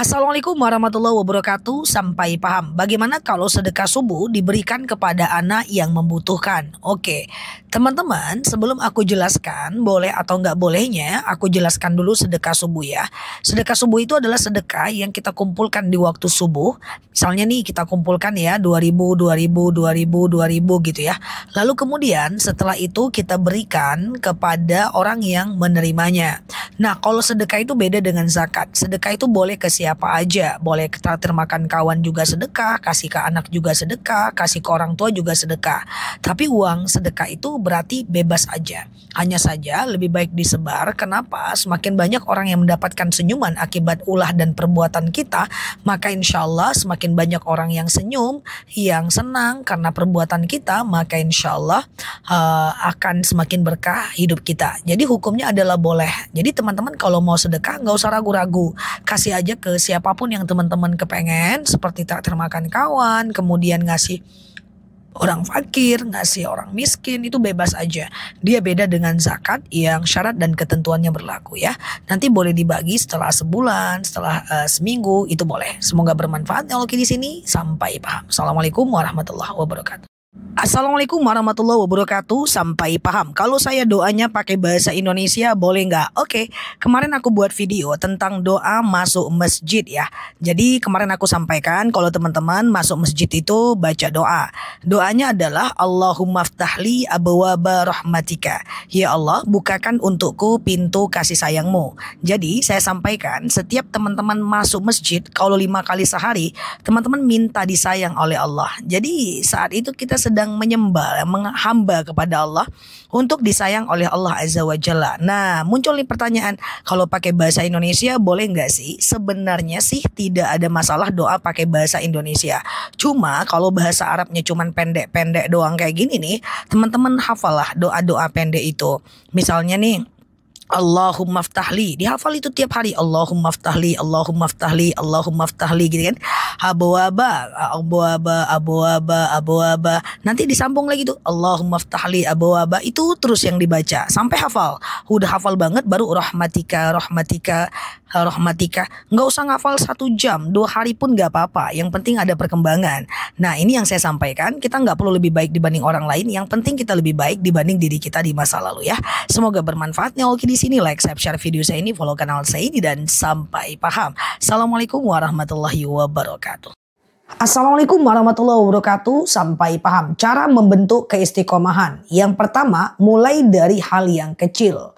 Assalamualaikum warahmatullahi wabarakatuh. Sampai paham bagaimana kalau sedekah subuh diberikan kepada anak yang membutuhkan. Oke, teman-teman, sebelum aku jelaskan boleh atau nggak bolehnya, aku jelaskan dulu sedekah subuh ya. Sedekah subuh itu adalah sedekah yang kita kumpulkan di waktu subuh. Misalnya nih kita kumpulkan ya 2000, 2000, 2000, 2000 gitu ya. Lalu kemudian setelah itu kita berikan kepada orang yang menerimanya. Nah, kalau sedekah itu beda dengan zakat. Sedekah itu boleh ke siapa aja. Boleh ke traktir makan kawan juga sedekah, kasih ke anak juga sedekah, kasih ke orang tua juga sedekah. Tapi uang sedekah itu berarti bebas aja. Hanya saja lebih baik disebar. Kenapa? Semakin banyak orang yang mendapatkan senyuman akibat ulah dan perbuatan kita, maka insya Allah semakin banyak orang yang senyum, yang senang karena perbuatan kita, maka insya Allah akan semakin berkah hidup kita. Jadi hukumnya adalah boleh. Jadi teman-teman kalau mau sedekah nggak usah ragu-ragu, kasih aja ke siapapun yang teman-teman kepengen, seperti traktir makan kawan, kemudian ngasih orang fakir, ngasih orang miskin, itu bebas aja. Dia beda dengan zakat yang syarat dan ketentuannya berlaku ya. Nanti boleh dibagi setelah sebulan, setelah seminggu, itu boleh. Semoga bermanfaat. Kalau di sini sampai paham. Assalamualaikum warahmatullahi wabarakatuh. Assalamualaikum warahmatullahi wabarakatuh. Sampai paham. Kalau saya doanya pakai bahasa Indonesia boleh nggak? Oke, kemarin aku buat video tentang doa masuk masjid ya. Jadi kemarin aku sampaikan kalau teman-teman masuk masjid itu baca doa. Doanya adalah Allahumma ftahli abwaba rahmatika. Ya Allah, bukakan untukku pintu kasih sayangmu. Jadi saya sampaikan setiap teman-teman masuk masjid, kalau 5 kali sehari, teman-teman minta disayang oleh Allah. Jadi saat itu kita sedang menyembah, menghamba kepada Allah untuk disayang oleh Allah Azza wa Jalla. Nah, muncul nih pertanyaan, kalau pakai bahasa Indonesia boleh nggak sih? Sebenarnya sih tidak ada masalah doa pakai bahasa Indonesia. Cuma kalau bahasa Arabnya cuman pendek-pendek doang kayak gini nih, teman-teman hafalah doa-doa pendek itu. Misalnya nih, Allahumma ftahli, dihafal itu tiap hari. Allahumma ftahli, Allahumma ftahli, Allahumma ftahli gitu kan. Abwaba, abwaba, abwaba, abwaba. Nanti disambung lagi tuh Allahumma ftahli abwaba, itu terus yang dibaca sampai hafal. Udah hafal banget baru rahmatika, rahmatika, rahmatika. Nggak usah ngafal 1 jam, 2 hari pun nggak apa-apa. Yang penting ada perkembangan. Nah, ini yang saya sampaikan. Kita nggak perlu lebih baik dibanding orang lain. Yang penting kita lebih baik dibanding diri kita di masa lalu ya. Semoga bermanfaat. Oke, di sini like, share video saya ini, follow kanal saya ini, dan sampai paham. Assalamualaikum warahmatullahi wabarakatuh. Assalamualaikum warahmatullahi wabarakatuh. Sampai paham. Cara membentuk keistiqomahan. Yang pertama, mulai dari hal yang kecil.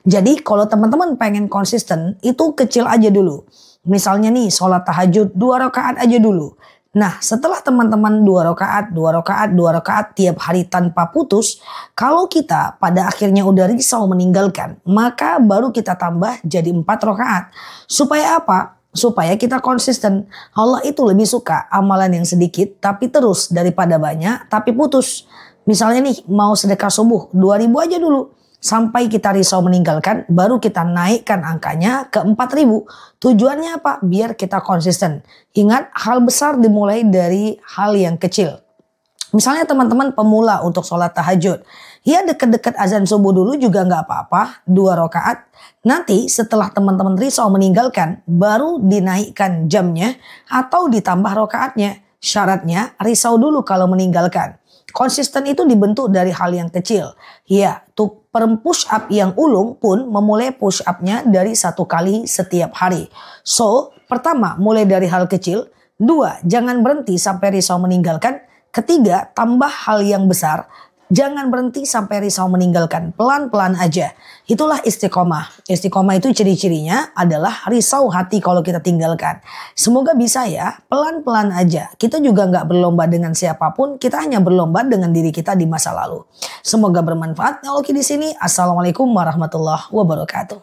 Jadi kalau teman-teman pengen konsisten, itu kecil aja dulu. Misalnya nih, sholat tahajud 2 rakaat aja dulu. Nah, setelah teman-teman 2 rakaat, 2 rakaat, 2 rakaat tiap hari tanpa putus, kalau kita pada akhirnya udah risau meninggalkan, maka baru kita tambah jadi 4 rakaat. Supaya apa? Supaya kita konsisten. Allah itu lebih suka amalan yang sedikit tapi terus daripada banyak tapi putus. Misalnya nih, mau sedekah subuh 2000 aja dulu. Sampai kita risau meninggalkan, baru kita naikkan angkanya ke 4000. Tujuannya apa? Biar kita konsisten. Ingat, hal besar dimulai dari hal yang kecil. Misalnya teman-teman pemula untuk sholat tahajud. Ya deket-deket azan subuh dulu juga nggak apa-apa, 2 rakaat. Nanti setelah teman-teman risau meninggalkan, baru dinaikkan jamnya atau ditambah rakaatnya. Syaratnya risau dulu kalau meninggalkan. Konsisten itu dibentuk dari hal yang kecil. Ya, untuk push up yang ulung pun memulai push upnya dari 1 kali setiap hari. So, pertama mulai dari hal kecil. 2, jangan berhenti sampai risau meninggalkan. 3, tambah hal yang besar. Jangan berhenti sampai risau meninggalkan. Pelan-pelan aja. Itulah istiqomah. Istiqomah itu ciri-cirinya adalah risau hati kalau kita tinggalkan. Semoga bisa ya. Pelan-pelan aja. Kita juga nggak berlomba dengan siapapun. Kita hanya berlomba dengan diri kita di masa lalu. Semoga bermanfaat. Oke, di sini. Assalamualaikum warahmatullahi wabarakatuh.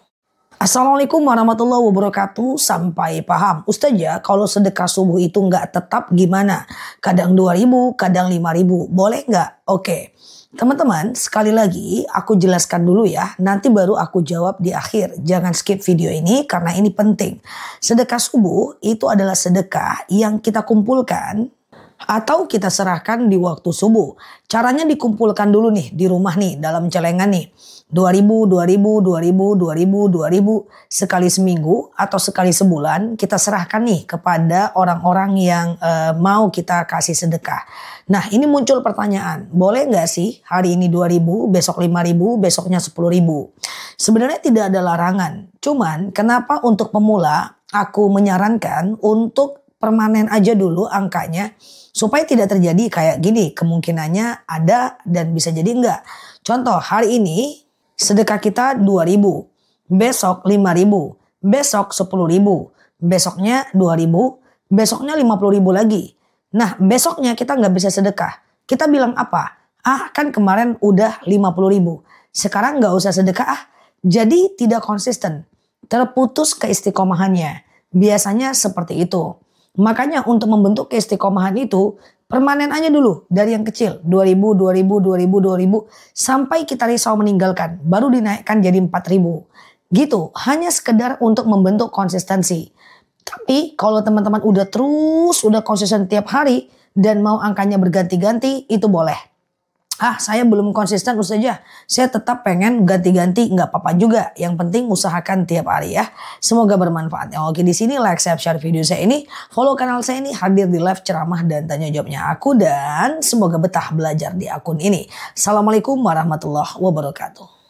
Assalamualaikum warahmatullahi wabarakatuh. Sampai paham. Ustazah, kalau sedekah subuh itu nggak tetap gimana? Kadang 2000, kadang 5000. Boleh nggak? Oke. Teman-teman, sekali lagi aku jelaskan dulu ya. Nanti baru aku jawab di akhir. Jangan skip video ini karena ini penting. Sedekah subuh itu adalah sedekah yang kita kumpulkan Atau kita serahkan di waktu subuh. Caranya dikumpulkan dulu nih di rumah nih dalam celengan nih. 2000, 2000, 2000, 2000, 2000 sekali seminggu atau sekali sebulan kita serahkan nih kepada orang-orang yang mau kita kasih sedekah. Nah ini muncul pertanyaan, boleh nggak sih hari ini 2000, besok 5000, besoknya 10.000? Sebenarnya tidak ada larangan. Cuman kenapa untuk pemula aku menyarankan untuk permanen aja dulu angkanya. Supaya tidak terjadi kayak gini, kemungkinannya ada dan bisa jadi enggak. Contoh hari ini sedekah kita 2000, besok 5000, besok 10.000, besoknya 2000, besoknya 50.000 lagi. Nah besoknya kita nggak bisa sedekah. Kita bilang apa? Ah kan kemarin udah 50.000, sekarang nggak usah sedekah ah. Jadi tidak konsisten, terputus keistiqomahannya. Biasanya seperti itu. Makanya untuk membentuk keistiqomahan itu permanen aja dulu dari yang kecil 2000, 2000, 2000, 2000 sampai kita risau meninggalkan baru dinaikkan jadi 4000 gitu hanya sekedar untuk membentuk konsistensi. Tapi kalau teman-teman udah konsisten tiap hari dan mau angkanya berganti-ganti itu boleh. Ah saya belum konsisten Ustaz aja. Saya tetap pengen ganti-ganti nggak apa-apa juga. Yang penting usahakan tiap hari ya. Semoga bermanfaat. Oke di sini like, share video saya ini. Follow kanal saya ini hadir di live ceramah dan tanya jawabnya aku. Dan semoga betah belajar di akun ini. Assalamualaikum warahmatullahi wabarakatuh.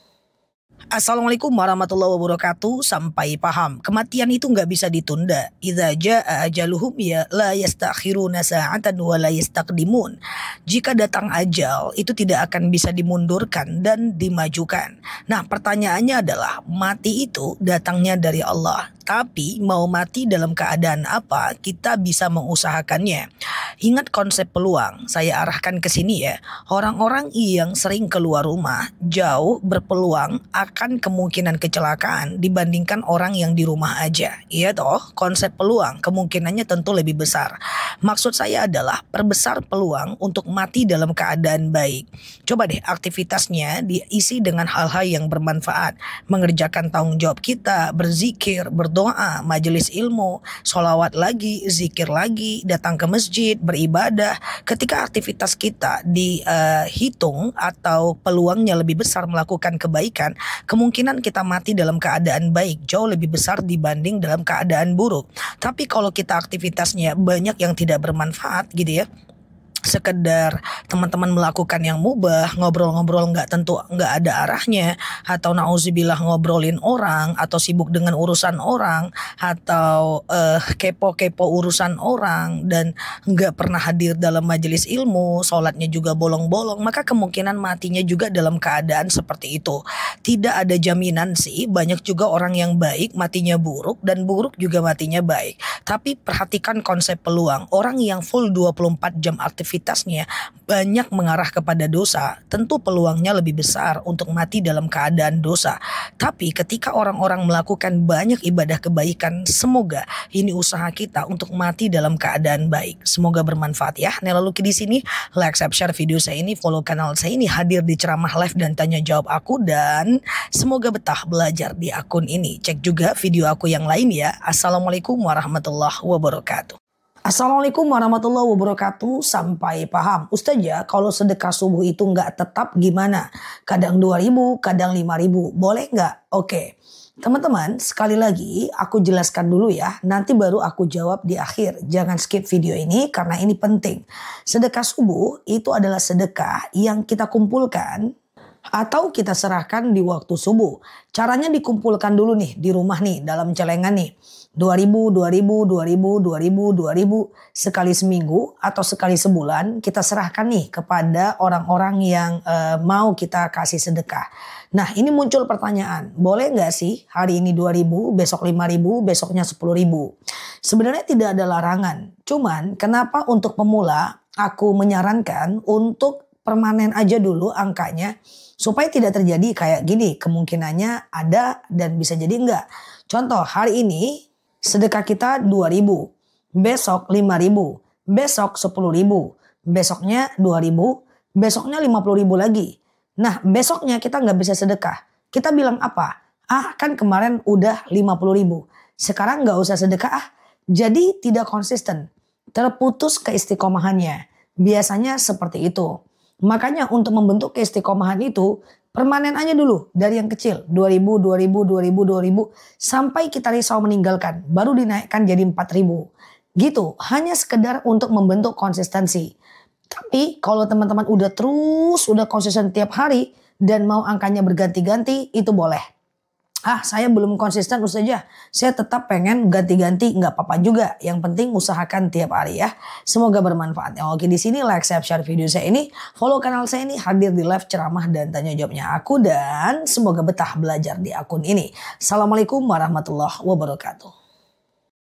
Assalamualaikum warahmatullahi wabarakatuh. Sampai paham. Kematian itu nggak bisa ditunda. Idza jaa ajaluhum ya la yastakhiruna sa'atan wa la yastaqdimun. Jika datang ajal itu tidak akan bisa dimundurkan dan dimajukan. Nah pertanyaannya adalah mati itu datangnya dari Allah. Tapi mau mati dalam keadaan apa kita bisa mengusahakannya. Ingat konsep peluang. Saya arahkan ke sini ya. Orang-orang yang sering keluar rumah jauh berpeluang akan kemungkinan kecelakaan dibandingkan orang yang di rumah aja. Iya toh, konsep peluang kemungkinannya tentu lebih besar. Maksud saya adalah perbesar peluang untuk mati dalam keadaan baik. Coba deh aktivitasnya diisi dengan hal-hal yang bermanfaat. Mengerjakan tanggung jawab kita, berzikir, berdoa, majelis ilmu, sholawat lagi, zikir lagi, datang ke masjid, beribadah. Ketika aktivitas kita dihitung atau peluangnya lebih besar melakukan kebaikan, kemungkinan kita mati dalam keadaan baik jauh lebih besar dibanding dalam keadaan buruk. Tapi kalau kita aktivitasnya banyak yang tidak bermanfaat gitu ya, sekedar teman-teman melakukan yang mubah, ngobrol-ngobrol nggak ada arahnya, atau nauzubillah ngobrolin orang, atau sibuk dengan urusan orang, atau kepo-kepo urusan orang, dan nggak pernah hadir dalam majelis ilmu, sholatnya juga bolong-bolong, maka kemungkinan matinya juga dalam keadaan seperti itu. Tidak ada jaminan sih, banyak juga orang yang baik matinya buruk, dan buruk juga matinya baik. Tapi perhatikan konsep peluang, orang yang full 24 jam aktivitasnya banyak mengarah kepada dosa, tentu peluangnya lebih besar untuk mati dalam keadaan dosa. Tapi ketika orang-orang melakukan banyak ibadah kebaikan, semoga ini usaha kita untuk mati dalam keadaan baik. Semoga bermanfaat ya. Nela Luki di sini, like, share video saya ini, follow kanal saya ini, hadir di ceramah live dan tanya jawab aku, dan semoga betah belajar di akun ini. Cek juga video aku yang lain ya. Assalamualaikum warahmatullahi wabarakatuh. Assalamualaikum warahmatullahi wabarakatuh. Sampai paham. Ustaz ya, kalau sedekah subuh itu nggak tetap gimana? Kadang 2000, kadang 5000. Boleh nggak? Oke. Teman-teman, sekali lagi aku jelaskan dulu ya. Nanti baru aku jawab di akhir. Jangan skip video ini karena ini penting. Sedekah subuh itu adalah sedekah yang kita kumpulkan atau kita serahkan di waktu subuh. Caranya dikumpulkan dulu nih di rumah nih dalam celengan nih. 2000, 2000, 2000, 2000, 2000 sekali seminggu atau sekali sebulan kita serahkan nih kepada orang-orang yang mau kita kasih sedekah. Nah ini muncul pertanyaan, boleh nggak sih hari ini 2000, besok 5000, besoknya 10.000? Sebenarnya tidak ada larangan. Cuman kenapa untuk pemula aku menyarankan untuk permanen aja dulu angkanya. Supaya tidak terjadi kayak gini, kemungkinannya ada dan bisa jadi enggak. Contoh hari ini sedekah kita 2000, besok 5000, besok 10.000, besoknya 2000, besoknya 50.000 lagi. Nah besoknya kita nggak bisa sedekah. Kita bilang apa? Ah kan kemarin udah 50.000, sekarang nggak usah sedekah ah. Jadi tidak konsisten, terputus keistiqomahannya. Biasanya seperti itu. Makanya untuk membentuk keistiqomahan itu permanen aja dulu dari yang kecil. 2000, 2000, 2000, 2000 sampai kita risau meninggalkan. Baru dinaikkan jadi 4000. Gitu. Hanya sekedar untuk membentuk konsistensi. Tapi kalau teman-teman udah konsisten tiap hari dan mau angkanya berganti-ganti, itu boleh. Saya belum konsisten saja. Saya tetap pengen ganti-ganti, nggak apa-apa juga. Yang penting usahakan tiap hari ya. Semoga bermanfaat. Oke, di sini like, share video saya ini. Follow kanal saya ini, hadir di live ceramah dan tanya jawabnya aku. Dan semoga betah belajar di akun ini. Assalamualaikum warahmatullahi wabarakatuh.